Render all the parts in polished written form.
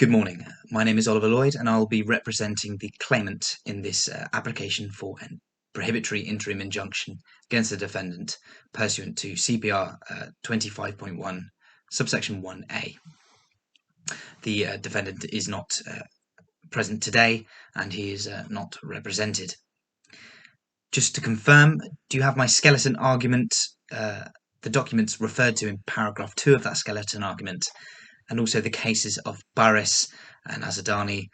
Good morning. My name is OJLloyd and I'll be representing the claimant in this application for a prohibitory interim injunction against the defendant pursuant to CPR 25.1 subsection 1A. The defendant is not present today and he is not represented. Just to confirm, do you have my skeleton argument, the documents referred to in paragraph 2 of that skeleton argument, and also the cases of Barris and Azadani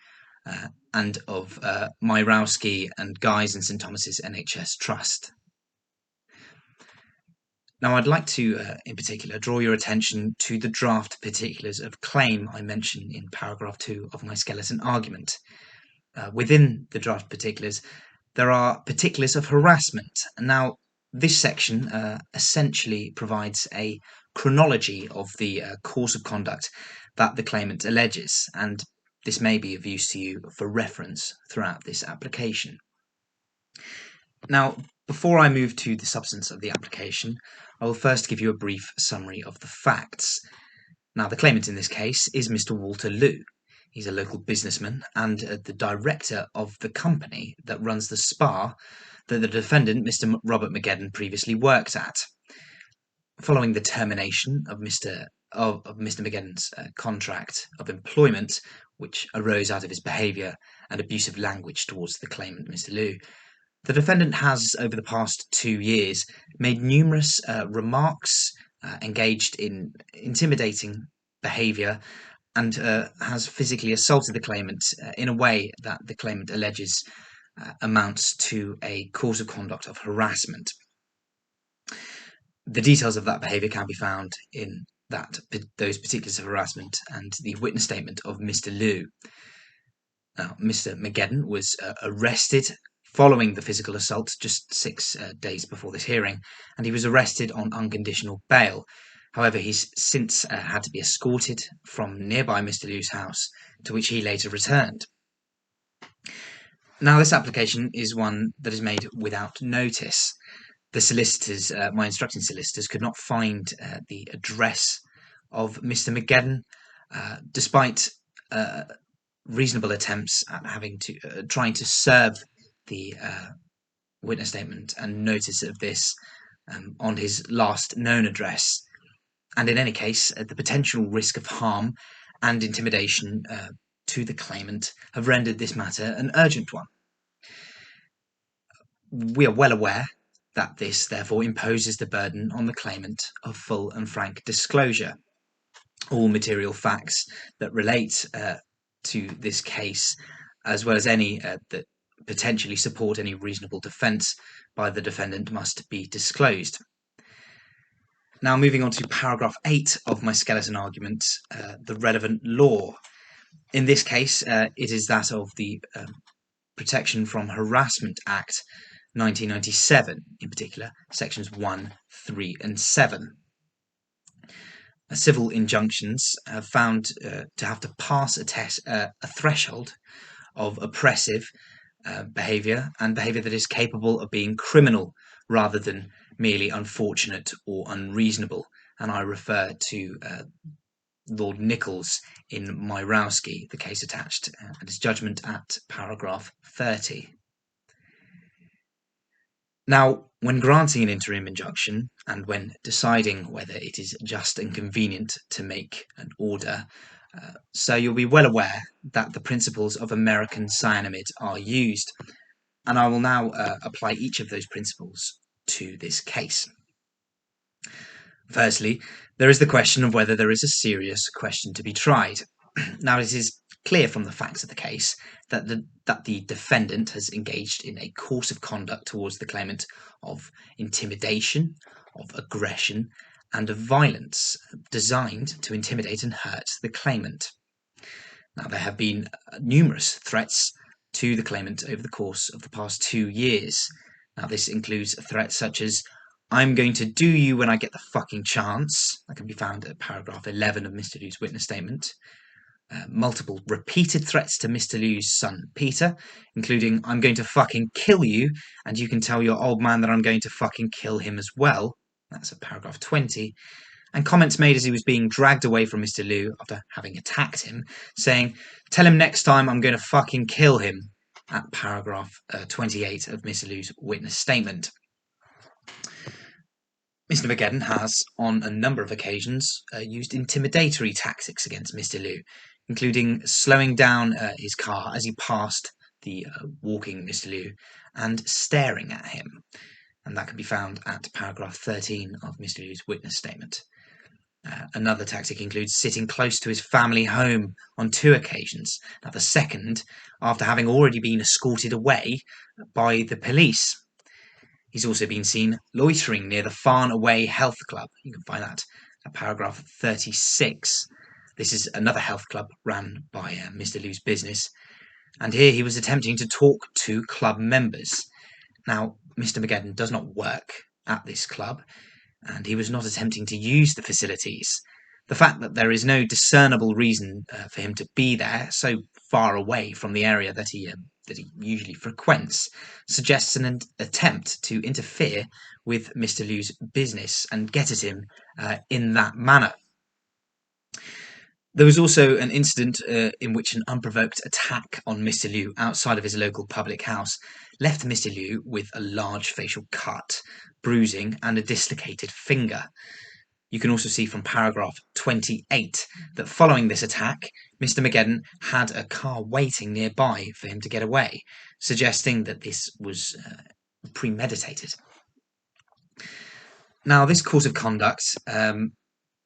and of Myrowski and Guy's and St Thomas's NHS Trust. Now I'd like to, in particular, draw your attention to the draft particulars of claim I mentioned in paragraph 2 of my skeleton argument. Within the draft particulars, there are particulars of harassment. Now, this section essentially provides a chronology of the course of conduct that the claimant alleges, and this may be of use to you for reference throughout this application. Now, before I move to the substance of the application, I will first give you a brief summary of the facts. Now, the claimant in this case is Mr. Walter Liu. He's a local businessman and the director of the company that runs the spa that the defendant, Mr. Robert Mageddon, previously worked at. Following the termination of Mr. Mageddon's contract of employment, which arose out of his behaviour and abusive language towards the claimant, Mr. Liu, the defendant has, over the past 2 years, made numerous remarks, engaged in intimidating behaviour, and has physically assaulted the claimant in a way that the claimant alleges amounts to a course of conduct of harassment. The details of that behaviour can be found in those particulars of harassment and the witness statement of Mr. Liu. Now, Mr. Mageddon was arrested following the physical assault just 6 days before this hearing, and he was arrested on unconditional bail. However, he's since had to be escorted from nearby Mr. Liu's house, to which he later returned. Now, this application is one that is made without notice. The solicitors, my instructing solicitors, could not find the address of Mr. Mageddon, despite reasonable attempts at trying to serve the witness statement and notice of this on his last known address. And in any case, the potential risk of harm and intimidation to the claimant have rendered this matter an urgent one. We are well aware that this, therefore, imposes the burden on the claimant of full and frank disclosure. All material facts that relate to this case, as well as any that potentially support any reasonable defence by the defendant, must be disclosed. Now, moving on to paragraph 8 of my skeleton argument, the relevant law. In this case, it is that of the Protection from Harassment Act 1997, in particular, sections 1, 3 and 7. Civil injunctions are found to have to pass a threshold of oppressive behaviour and behaviour that is capable of being criminal rather than merely unfortunate or unreasonable, and I refer to Lord Nichols in Myrowski, the case attached at his judgment at paragraph 30. Now, when granting an interim injunction and when deciding whether it is just and convenient to make an order, so you'll be well aware that the principles of American cyanamide are used, and I will now apply each of those principles to this case. Firstly, there is the question of whether there is a serious question to be tried. Now, it is clear from the facts of the case that the defendant has engaged in a course of conduct towards the claimant of intimidation, of aggression, and of violence designed to intimidate and hurt the claimant. Now, there have been numerous threats to the claimant over the course of the past 2 years. Now, this includes threats such as, "I'm going to do you when I get the fucking chance." That can be found at paragraph 11 of Mr. Liu's witness statement. Multiple repeated threats to Mr. Liu's son, Peter, including, "I'm going to fucking kill you, and you can tell your old man that I'm going to fucking kill him as well." That's at paragraph 20. and comments made as he was being dragged away from Mr. Liu after having attacked him, saying, "Tell him next time I'm going to fucking kill him," at paragraph 28 of Mr. Liu's witness statement. Mr. Mageddon has, on a number of occasions, used intimidatory tactics against Mr. Liu, including slowing down his car as he passed the walking Mr. Liu and staring at him. And that can be found at paragraph 13 of Mr. Liu's witness statement. Another tactic includes sitting close to his family home on 2 occasions. Now, the second, after having already been escorted away by the police. He's also been seen loitering near the Farn Away Health Club. You can find that at paragraph 36. This is another health club run by Mr. Liu's business. And here he was attempting to talk to club members. Now, Mr. Mageddon does not work at this club, and he was not attempting to use the facilities. The fact that there is no discernible reason for him to be there so far away from the area that he usually frequents suggests an attempt to interfere with Mr. Liu's business and get at him in that manner. There was also an incident in which an unprovoked attack on Mr. Liu outside of his local public house left Mr. Liu with a large facial cut, bruising, and a dislocated finger. You can also see from paragraph 28 that following this attack, Mr. Mageddon had a car waiting nearby for him to get away, suggesting that this was premeditated. Now, this course of conduct,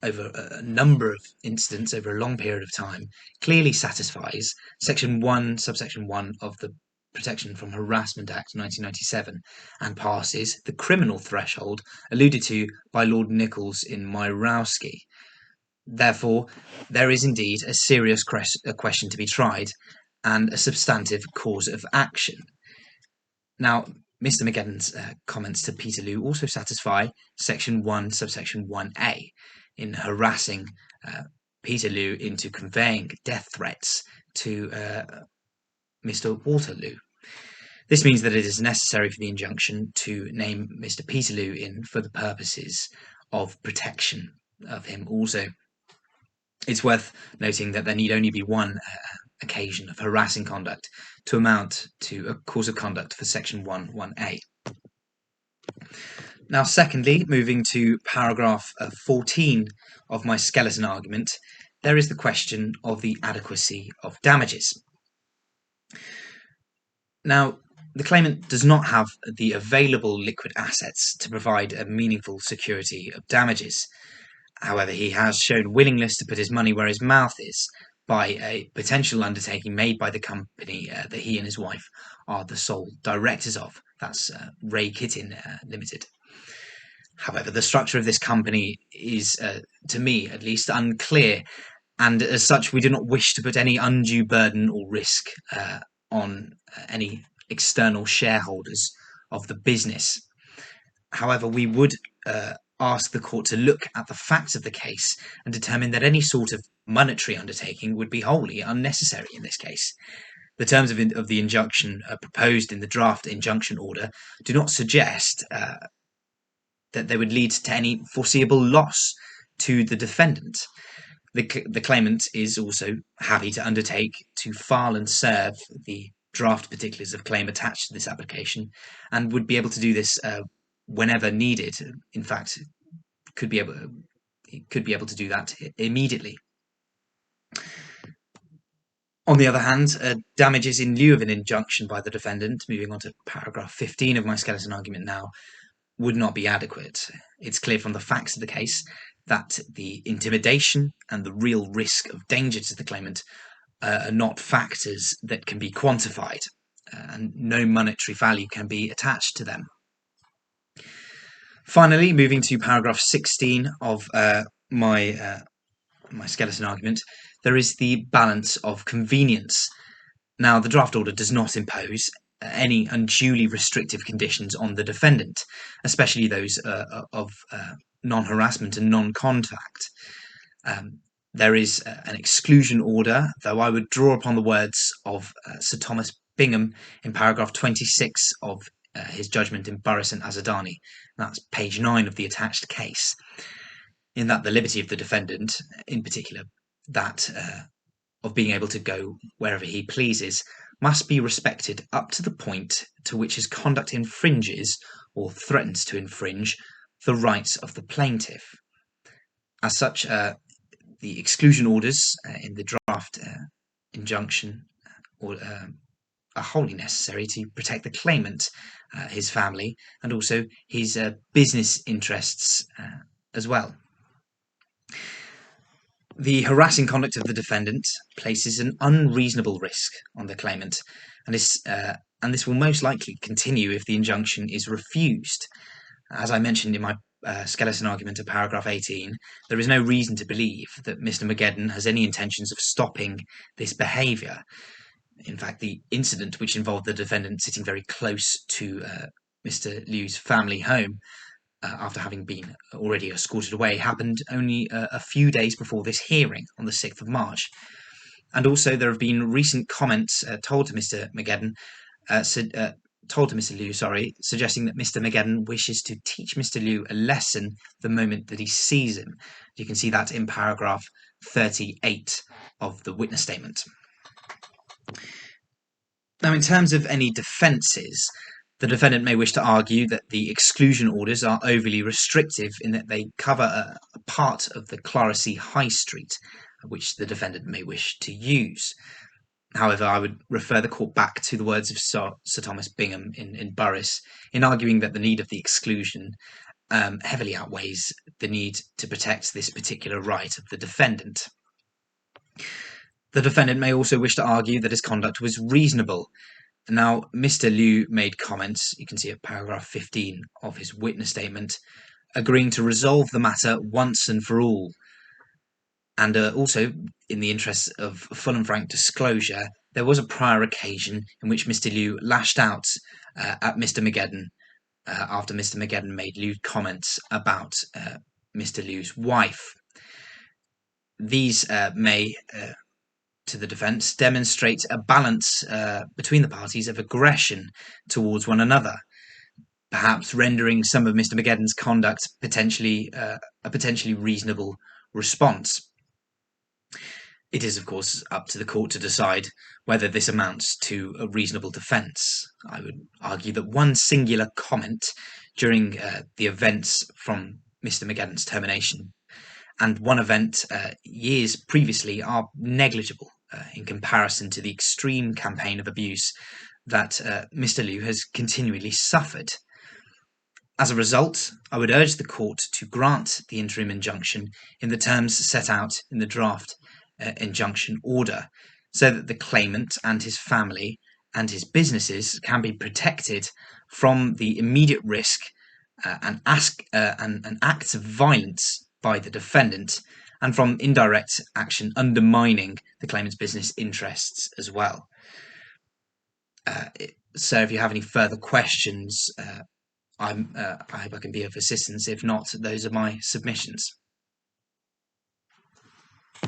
over a number of incidents over a long period of time, clearly satisfies Section 1, subsection 1 of the Protection from Harassment Act 1997 and passes the criminal threshold alluded to by Lord Nichols in Myrowski. Therefore, there is indeed a serious question to be tried and a substantive cause of action. Now, Mr. Mageddon's comments to Peter Liu also satisfy Section 1, subsection 1A in harassing Peter Liu into conveying death threats to Mr. Walter Liu. This means that it is necessary for the injunction to name Mr. Peter Liu in for the purposes of protection of him also. It's worth noting that there need only be one occasion of harassing conduct to amount to a cause of conduct for Section 1(1)(a). Now, secondly, moving to paragraph 14 of my skeleton argument, there is the question of the adequacy of damages. Now, the claimant does not have the available liquid assets to provide a meaningful security of damages. However, he has shown willingness to put his money where his mouth is by a potential undertaking made by the company that he and his wife are the sole directors of. That's Ray Kittin Limited. However, the structure of this company is, to me at least, unclear, and as such, we do not wish to put any undue burden or risk on any external shareholders of the business. However, we would ask the court to look at the facts of the case and determine that any sort of monetary undertaking would be wholly unnecessary in this case. The terms of the injunction proposed in the draft injunction order do not suggest that they would lead to any foreseeable loss to the defendant. The claimant is also happy to undertake to file and serve the draft particulars of claim attached to this application, and would be able to do this whenever needed. In fact, could be able to do that immediately. On the other hand, damages in lieu of an injunction by the defendant, moving on to paragraph 15 of my skeleton argument now, would not be adequate. It's clear from the facts of the case that the intimidation and the real risk of danger to the claimant are not factors that can be quantified, and no monetary value can be attached to them. Finally, moving to paragraph 16 of my skeleton argument, there is the balance of convenience. Now, the draft order does not impose any unduly restrictive conditions on the defendant, especially those of non-harassment and non-contact. There is an exclusion order, though I would draw upon the words of Sir Thomas Bingham in paragraph 26 of his judgment in Burris and Azadani. That's page 9 of the attached case. in that the liberty of the defendant, in particular that of being able to go wherever he pleases, must be respected up to the point to which his conduct infringes or threatens to infringe the rights of the plaintiff. As such, the exclusion orders in the draft injunction are wholly necessary to protect the claimant, his family, and also his business interests as well. The harassing conduct of the defendant places an unreasonable risk on the claimant, and this will most likely continue if the injunction is refused. As I mentioned in my skeleton argument of paragraph 18, there is no reason to believe that Mr. Mageddon has any intentions of stopping this behaviour. In fact, the incident, which involved the defendant sitting very close to Mr. Liu's family home after having been already escorted away, happened only a few days before this hearing on the 6th of March. And also there have been recent comments told to Mr. Mageddon, told to Mr. Liu, suggesting that Mr. Mageddon wishes to teach Mr. Liu a lesson the moment that he sees him. You can see that in paragraph 38 of the witness statement. Now, in terms of any defences, the defendant may wish to argue that the exclusion orders are overly restrictive in that they cover a part of the Clara High Street, which the defendant may wish to use. However, I would refer the court back to the words of Sir Thomas Bingham in Burris in arguing that the need of the exclusion heavily outweighs the need to protect this particular right of the defendant. The defendant may also wish to argue that his conduct was reasonable. Now, Mr. Liu made comments, you can see at paragraph 15 of his witness statement, agreeing to resolve the matter once and for all. And also, in the interests of full and frank disclosure, there was a prior occasion in which Mr. Liu lashed out at Mr. Mageddon after Mr. Mageddon made lewd comments about Mr. Liu's wife. These may, to the defence, demonstrate a balance between the parties of aggression towards one another, perhaps rendering some of Mr. Mageddon's conduct a potentially reasonable response. It is, of course, up to the court to decide whether this amounts to a reasonable defence. I would argue that one singular comment during the events from Mr. Mageddon's termination and one event years previously are negligible in comparison to the extreme campaign of abuse that Mr. Liu has continually suffered. As a result, I would urge the court to grant the interim injunction in the terms set out in the draft injunction order, so that the claimant and his family and his businesses can be protected from the immediate risk and acts of violence by the defendant, and from indirect action undermining the claimant's business interests as well. So if you have any further questions, I hope I can be of assistance. If not, those are my submissions.